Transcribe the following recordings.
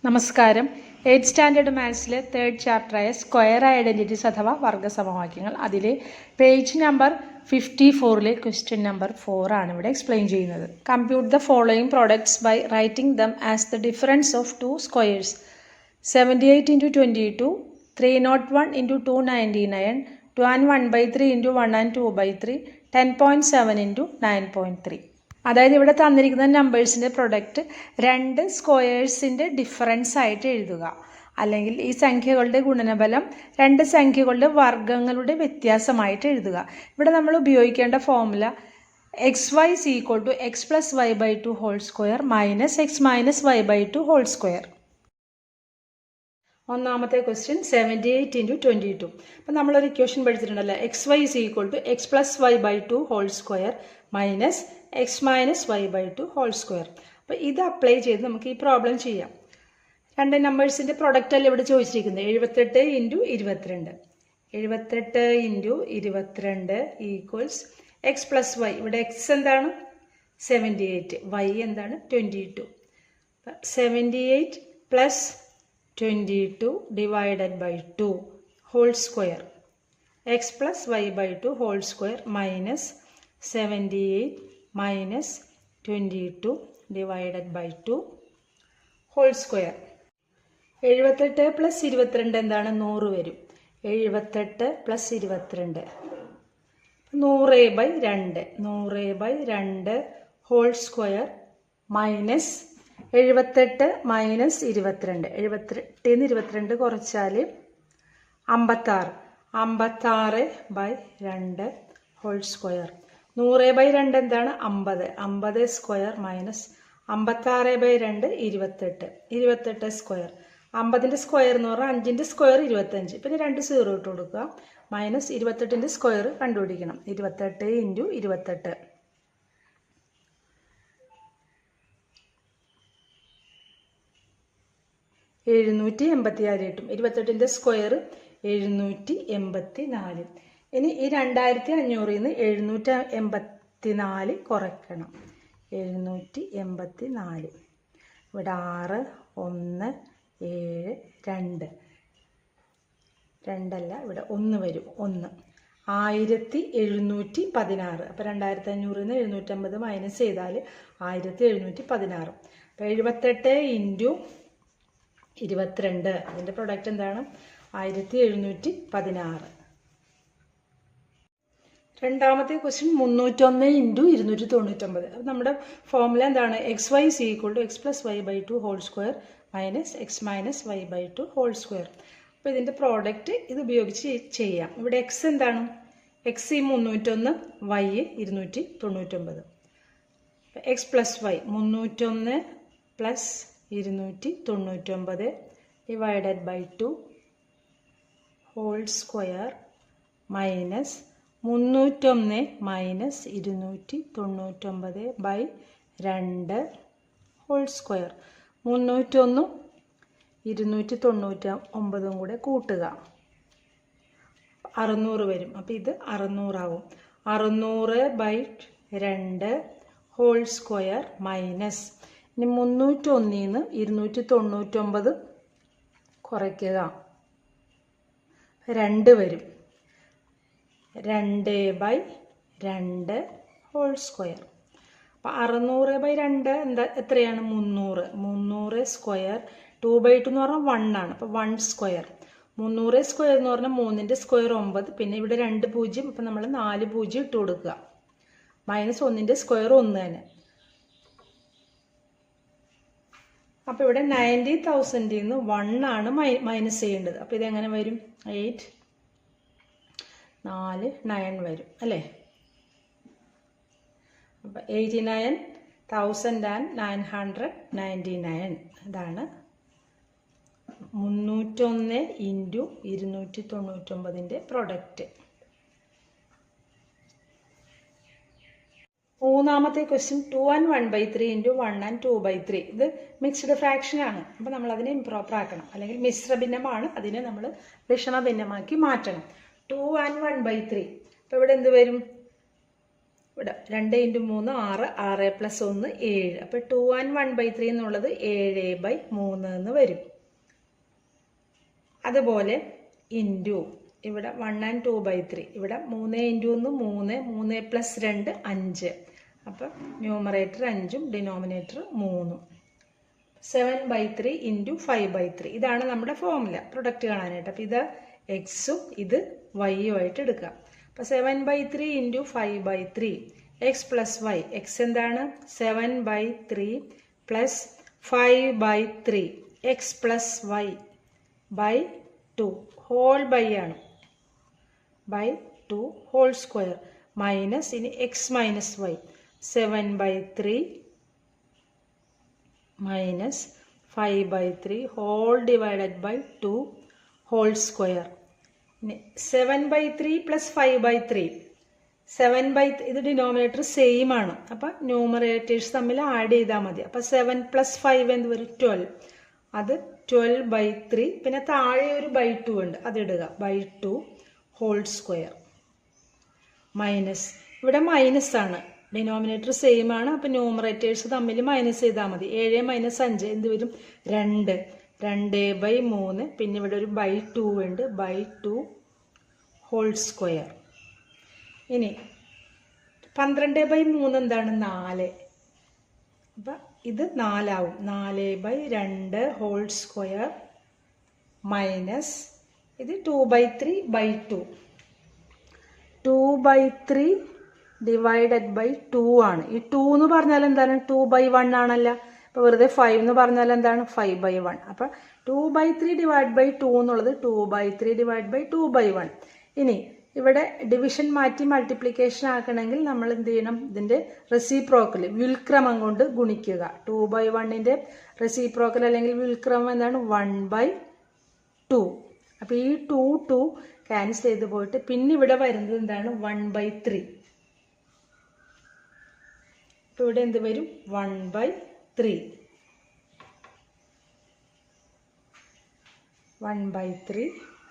നമസ്കാരം. 8th standard മാത്സിലെ 3rd ചാപ്റ്ററായ സ്ക്വയർ ഐഡൻറ്റിറ്റീസ് അഥവാ വർഗ്ഗസമവാക്യങ്ങൾ അതിലെ പേജ് നമ്പർ 54-ലെ ക്വസ്റ്റ്യൻ നമ്പർ 4 ആണ് ഇവിടെ എക്സ്പ്ലെയിൻ ചെയ്യുന്നത്. Compute the following products by writing them as the difference of two squares 78 into 22, 301 into 299, 1/3 into 1 and 2/3, 10.7 into 9.3. അതായത് ഇവിടെ തന്നിരിക്കുന്ന നമ്പേഴ്സിൻ്റെ പ്രൊഡക്റ്റ് രണ്ട് സ്ക്വയേഴ്സിൻ്റെ ഡിഫറൻസ് ആയിട്ട് എഴുതുക, അല്ലെങ്കിൽ ഈ സംഖ്യകളുടെ ഗുണനഫലം രണ്ട് സംഖ്യകളുടെ വർഗ്ഗങ്ങളുടെ വ്യത്യാസമായിട്ട് എഴുതുക. ഇവിടെ നമ്മൾ ഉപയോഗിക്കേണ്ട formula xy is equal to x plus y by 2 whole square minus x minus y by 2 whole square. ഒന്നാമത്തെ ക്വസ്റ്റ്യൻ 78 into 22. അപ്പം നമ്മളൊരു equation പഠിച്ചിട്ടുണ്ടല്ലോ, xy is equal to x plus y by 2 whole square minus x minus y by 2 whole square. അപ്പോൾ ഇത് apply ചെയ്ത് നമുക്ക് ഈ problem ചെയ്യാം. രണ്ട് നമ്പേഴ്സിൻ്റെ പ്രൊഡക്റ്റ് അല്ല ഇവിടെ ചോദിച്ചിരിക്കുന്നത്. 78 into 22. 78 into 22 equals x plus y. ഇവിടെ എക്സ് എന്താണ് 78, വൈ എന്താണ് 22. 78 plus 22 divided by 2 whole square, x plus y by 2 whole square minus 78 minus 22 divided by 2 whole square. 78 plus 22 എന്താണ് 100 വരും. 78 plus 22 100/2 whole square minus 78 minus 22. 78 22 കുറച്ചാൽ 56/2 whole square. 100/2 എന്താണ് 50. 50 square minus 56/2 28 square. 50ൻ്റെ square എന്ന് പറഞ്ഞാൽ 5ൻ്റെ square 25, പിന്നെ 2 0 ഇട്ട് കൊടുക്കുക. മൈനസ് 28ൻ്റെ സ്ക്വയർ കണ്ടുപിടിക്കണം. 28 into 28 786 കിട്ടും. 28ൻ്റെ സ്ക്വയർ 784. ഇനി ഈ 2500 നിന്ന് 784 കുറയ്ക്കണം. 784. ഇവിടെ 6 1 7 2 2 ഇവിടെ 1 വരും. 1 1716. അപ്പോൾ 2500 നിന്ന് 750 മൈനസ് ചെയ്താൽ 1716. അപ്പോൾ 78 into 22 അതിൻ്റെ പ്രൊഡക്റ്റ് എന്താണ് 1716. രണ്ടാമത്തെ ക്വസ്റ്റ്യൻ 301 into 299. അപ്പോൾ നമ്മുടെ ഫോർമുല എന്താണ് xy is equal to x plus y by 2 whole square minus x minus y by 2 whole square. അപ്പോൾ ഇതിൻ്റെ പ്രോഡക്റ്റ് ഇത് ഉപയോഗിച്ച് ചെയ്യാം. ഇവിടെ x എന്താണ് x 301, y 299. x plus y 301 plus 299 divided by 2 whole square minus 301 minus 299/2 whole square. 301 299 കൂടെ കൂട്ടുക 600 വരും. അപ്പോൾ ഇത് 600 ആവും. 600/2 ഹോൾ സ്ക്വയർ മൈനസ് ഇനി 301 നിന്ന് 299 കുറയ്ക്കുക 2 വരും. 2/2 ഹോൾ സ്ക്വയർ. അപ്പോൾ 600/2 എന്താ എത്രയാണ് 300. 300 സ്ക്വയർ 2/2 എന്ന് പറഞ്ഞാൽ 1 ആണ്. അപ്പോൾ 1 സ്ക്വയർ. 300 സ്ക്വയർ എന്ന് പറഞ്ഞാൽ 3ൻ്റെ സ്ക്വയർ 9, പിന്നെ ഇവിടെ 2 0. അപ്പോൾ നമ്മൾ 4 0 ഇട്ട് കൊടുക്കുക. മൈനസ് 1ൻ്റെ സ്ക്വയർ 1 തന്നെ. അപ്പോൾ ഇവിടെ 90,000 നിന്ന് 1 ആണ് മൈനസ് ചെയ്യേണ്ടത്. അപ്പോൾ ഇതെങ്ങനെ വരും 8 4 9 വരും അല്ലേ. അപ്പോൾ 89,999 ഇതാണ് 301 into 299ൻ്റെ പ്രൊഡക്റ്റ്. മൂന്നാമത്തെ ക്വസ്റ്റ്യൻ 2 and 1/3 into 1 and 2/3. ഇത് മിക്സ്ഡ് ഫ്രാക്ഷൻ ആണ്. അപ്പോൾ നമ്മൾ അതിനെ ഇംപ്രോപ്പർ ആക്കണം, അല്ലെങ്കിൽ മിശ്ര ഭിന്നമാണ്, അതിനെ നമ്മൾ വിഷമ ഭിന്നമാക്കി മാറ്റണം. 2 and 1/3. അപ്പോൾ ഇവിടെ എന്ത് വരും ഇവിടെ 2 × 3 6, 6 + 1 7. അപ്പോൾ 2 and 1/3 എന്നുള്ളത് 7/3 എന്ന് വരും. അതുപോലെ ഇൻറ്റു ഇവിടെ 1 and 2/3, ഇവിടെ 3 × 1 3, 3 + 2 5. അപ്പം ന്യൂമറേറ്റർ 5ഉം ഡിനോമിനേറ്റർ 3ഉം. 7/3 × 5/3 ഇതാണ് നമ്മുടെ ഫോർമുല പ്രൊഡക്റ്റ് കാണാനായിട്ട്. അപ്പം ഇത് എക്സും ഇത് വൈയും ആയിട്ട് എടുക്കാം. അപ്പോൾ 7/3 × 5/3 എക്സ് പ്ലസ് വൈ. എക്സ് എന്താണ്? 7/3 + 5/3 x plus y by 2 whole by ആണ്, ബൈ 2 ഹോൾ സ്ക്വയർ മൈനസ് ഇനി x minus y 7/3 minus 5/3 whole divided by 2 whole square. ഇനി 7/3 + 5/3 7/3 ഇത് ഡിനോമിനേറ്റർ സെയിം ആണ്. അപ്പം ന്യൂമറേറ്റേഴ്സ് തമ്മിൽ ആഡ് ചെയ്താൽ മതി. അപ്പം 7 + 5 എന്ത് വരും? 12. അത് 12/3. പിന്നെ താഴെ ഒരു ബൈ 2 ഉണ്ട്, അതിടുക, ബൈ 2 ഹോൾ സ്ക്വയർ മൈനസ് ഇവിടെ മൈനസ് ആണ്, ഡിനോമിനേറ്റർ സെയിം ആണ്. അപ്പം ന്യൂമറേറ്റേഴ്സ് തമ്മിൽ മൈനസ് ചെയ്താൽ മതി. 7 - 5 എന്ത് വരും? 2. 2/3. പിന്നെ ഇവിടെ ഒരു ബൈ 2 ഉണ്ട്, ബൈ 2 ഹോൾ സ്ക്വയർ. ഇനി 12/3 എന്താണ്? 4. അപ്പം ഇത് 4 ആവും. 4/2 ഹോൾ സ്ക്വയർ മൈനസ് ഇത് 2/3 ബൈ 2. 2/3 ഡിവൈഡഡ് ബൈ 2 ആണ്. ഈ 2 എന്ന് പറഞ്ഞാൽ എന്താണ്? 2/1 ആണല്ലോ. അപ്പോൾ വെറുതെ 5 എന്ന് പറഞ്ഞാൽ എന്താണ്? 5/1. അപ്പം 2/3 ഡിവൈഡ് ബൈ 2 എന്നുള്ളത് 2/3 ഡിവൈഡ് ബൈ 2/1. ഇനി ഇവിടെ ഡിവിഷൻ മാറ്റി മൾട്ടിപ്ലിക്കേഷൻ ആക്കണമെങ്കിൽ നമ്മൾ എന്ത് ചെയ്യണം? ഇതിൻ്റെ റെസിപ്രോക്കൽ വ്യുൽക്രമം കൊണ്ട് ഗുണിക്കുക. 2/1ൻ്റെ റെസിപ്രോക്കൽ അല്ലെങ്കിൽ വ്യുൽക്രമം എന്താണ്? 1/2. അപ്പോൾ ഈ 2 ക്യാൻസൽ ചെയ്ത് പോയിട്ട് പിന്നെ ഇവിടെ വരുന്നത് എന്താണ്? 1/3. അപ്പോൾ ഇവിടെ എന്ത് വരും? 1/3. 1/3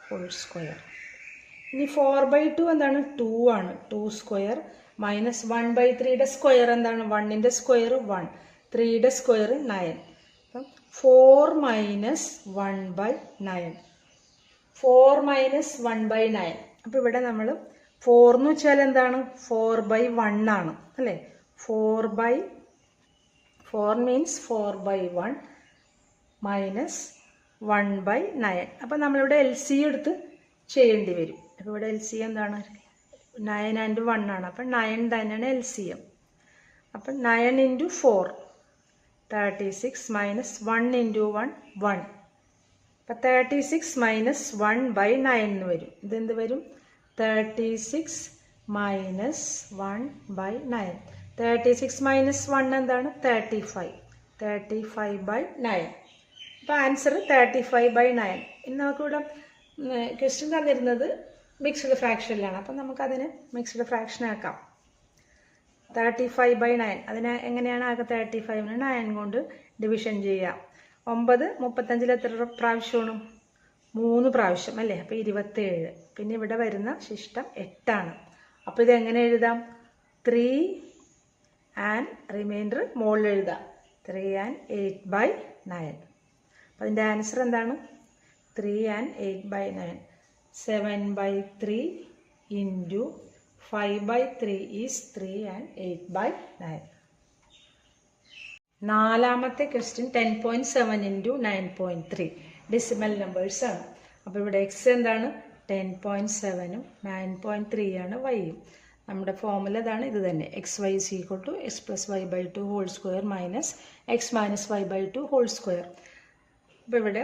ഹോൾ സ്ക്വയർ. ഇനി 4/2 എന്താണ്? 2 ആണ്. 2 സ്ക്വയർ മൈനസ് 1/3യുടെ സ്ക്വയർ എന്താണ്? 1ൻ്റെ സ്ക്വയർ 1, 3യുടെ സ്ക്വയർ 9. അപ്പം 4 - 1/9. 4 - 1/9. അപ്പോൾ ഇവിടെ നമ്മൾ 4 എന്ന് വെച്ചാൽ എന്താണ്? 4/1 ആണ് അല്ലേ? 4 മീൻസ് 4/1 മൈനസ് 1/9. അപ്പം നമ്മളിവിടെ LCM എടുത്ത് ചെയ്യേണ്ടി വരും. അപ്പോൾ ഇവിടെ LCM എന്താണ്? 9 and 1 ആണ്. അപ്പം 9 തന്നെയാണ് LCM. അപ്പം 9 × 4 36 മൈനസ് 1 × 1 1. അപ്പം 36 - 1/9 എന്ന് വരും. ഇതെന്ത് വരും? 36 - 1/9. 36 - 1 എന്താണ്? 35. 35/9. അപ്പോൾ ആൻസർ 35/9. ഇനി നമുക്കിവിടെ ക്വസ്റ്റ്യൻ തന്നിരുന്നത് മിക്സ്ഡ് ഫ്രാക്ഷനിലാണ്. അപ്പം നമുക്കതിന് മിക്സ്ഡ് ഫ്രാക്ഷൻ ആക്കാം. 35/9 അതിനെ എങ്ങനെയാണ് ആക്കുക? 35നെ 9 കൊണ്ട് ഡിവിഷൻ ചെയ്യാം. 9 35 എത്ര പ്രാവശ്യമാണ്? 3 പ്രാവശ്യം അല്ലേ? അപ്പോൾ 27. പിന്നെ ഇവിടെ വരുന്ന ശിഷ്ടം 8 ആണ്. അപ്പോൾ ഇതെങ്ങനെ എഴുതാം? 3 and റിമൈൻഡർ മുകളിൽ എഴുതാം. 3 and 8/9. അപ്പോൾ അതിൻ്റെ ആൻസർ എന്താണ്? 3 and 8/9. 7/3 × 5/3 is 3 and 8/9. നാലാമത്തെ ക്വസ്റ്റ്യൻ 10.7 × 9.3 ഡെസിമൽ നമ്പേഴ്സ് ആണ്. അപ്പോൾ ഇവിടെ എക്സ് എന്താണ്? 10.7ഉം 9.3 ആണ് വൈയും. നമ്മുടെ ഫോർമുല ഇതാണ്, ഇത് തന്നെ. XY = x + y/2 whole square minus x minus y/2 whole square. അപ്പോൾ ഇവിടെ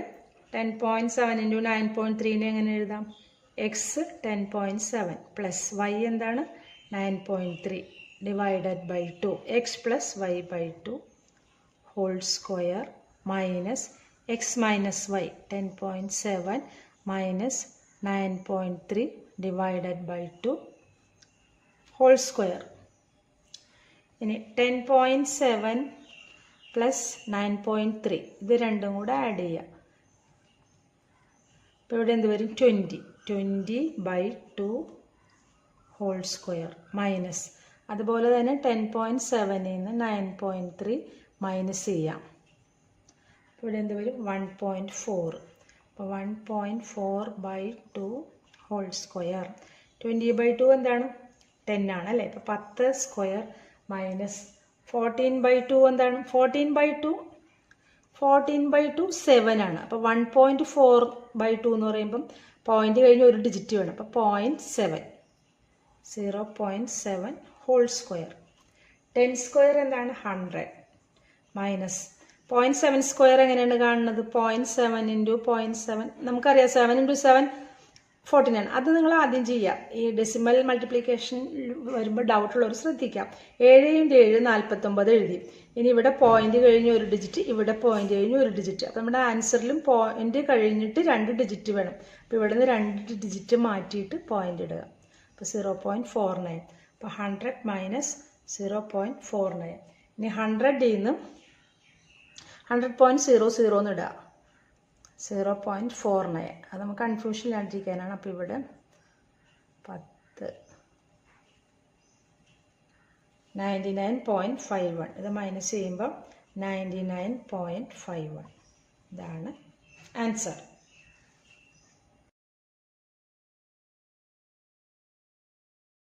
10.7 × 9.3നെ എങ്ങനെ എഴുതാം? എക്സ് 10.7 പ്ലസ് വൈ എന്താണ്? 9.3 divided by 2 x plus y/2 whole square minus x minus y 10.7 minus 9.3 divided by 2 whole square. ഇനി 10.7 plus 9.3 ഇത് രണ്ടും കൂടെ add ചെയ്യുക. അപ്പോൾ ഇവിടെ എന്ത് വരും? 20/2 ഹോൾ സ്ക്വയർ മൈനസ് അതുപോലെ തന്നെ 10.7 നിന്ന് 9.3 മൈനസ് ചെയ്യാം. ഇവിടെ എന്ത് വരും? 1.4. അപ്പോൾ 1.4/2 ഹോൾ സ്ക്വയർ. 20/2 എന്താണ്? 10 ആണ് അല്ലേ? അപ്പോൾ 10 സ്ക്വയർ മൈനസ് 14/2 എന്താണ്? 14/2 7 ആണ്. അപ്പോൾ 1.4/2 എന്ന് പറയുമ്പം പോയിന്റ് കഴിഞ്ഞ് ഒരു ഡിജിറ്റ് വേണം. അപ്പോൾ 0.7 0.7 ഹോൾ സ്ക്വയർ. 10 സ്ക്വയർ എന്താണ്? 100 മൈനസ് 0.7 സ്ക്വയർ എങ്ങനെയാണ് കാണുന്നത്? 0.7 ഇൻറ്റു 0.7 നമുക്കറിയാം. 7 ഇൻറ്റു 7 14 അത് നിങ്ങൾ ആദ്യം ചെയ്യാം. ഈ ഡെസിമൽ മൾട്ടിപ്ലിക്കേഷൻ വരുമ്പോൾ ഡൗട്ടുള്ളവർ ശ്രദ്ധിക്കാം. 7 ഇൻറ്റു 7 49 എഴുതി. ഇനി ഇവിടെ പോയിന്റ് കഴിഞ്ഞ് ഒരു ഡിജിറ്റ്, ഇവിടെ പോയിന്റ് കഴിഞ്ഞ് ഒരു ഡിജിറ്റ്. അപ്പോൾ നമ്മുടെ ആൻസറിലും പോയിന്റ് കഴിഞ്ഞിട്ട് 2 ഡിജിറ്റ് വേണം. അപ്പോൾ ഇവിടെ നിന്ന് 2 ഡിജിറ്റ് മാറ്റിയിട്ട് പോയിന്റ് ഇടുക. അപ്പോൾ 0.49. അപ്പോൾ 100 മൈനസ് 0.49. ഇനി 100 നിന്ന് 100.00 എന്ന് ഇടുക. 0.49. അത് നമുക്ക് കൺഫ്യൂഷൻ ഇല്ലാണ്ടിരിക്കാനാണ്. അപ്പോൾ ഇവിടെ 10 99.51. ഇത് മൈനസ് ചെയ്യുമ്പോൾ 99.51. ഇതാണ് ആൻസർ.